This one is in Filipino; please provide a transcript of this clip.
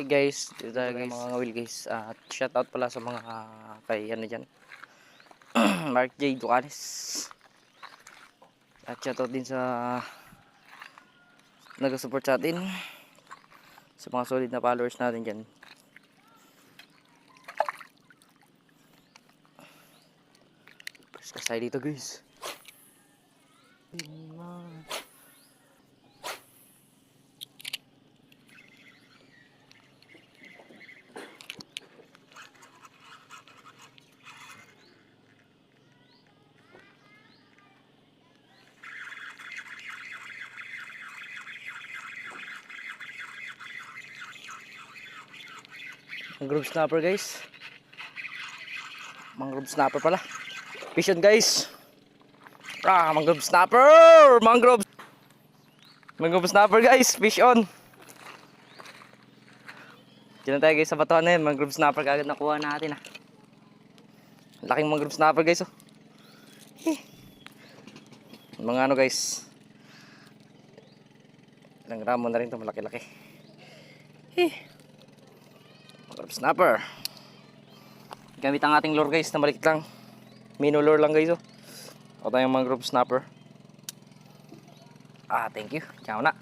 Hey guys, dito tayo guys, mga ngawil guys. At shoutout pala sa mga kay ano dyan, Mark J. Ducanes. At shoutout din sa nag-support sa atin, sa mga solid na followers natin dyan. First kasay dito guys. Mangrove snapper guys. Mangrove snapper pala. Fish on guys. Mangrove snapper! Mangrove snapper guys, fish on. Diyan tayo guys sa batuhan na yun. Mangrove snapper kagad nakuha natin Laking mangrove snapper guys Mga ano guys, ilang gramo na rin ito, malaki-laki. Mangrove snapper. Gamit ang ating lure guys na maliit lang. Minnow lure lang guys Ito tayong mangrove snapper. Thank you. Ciao na.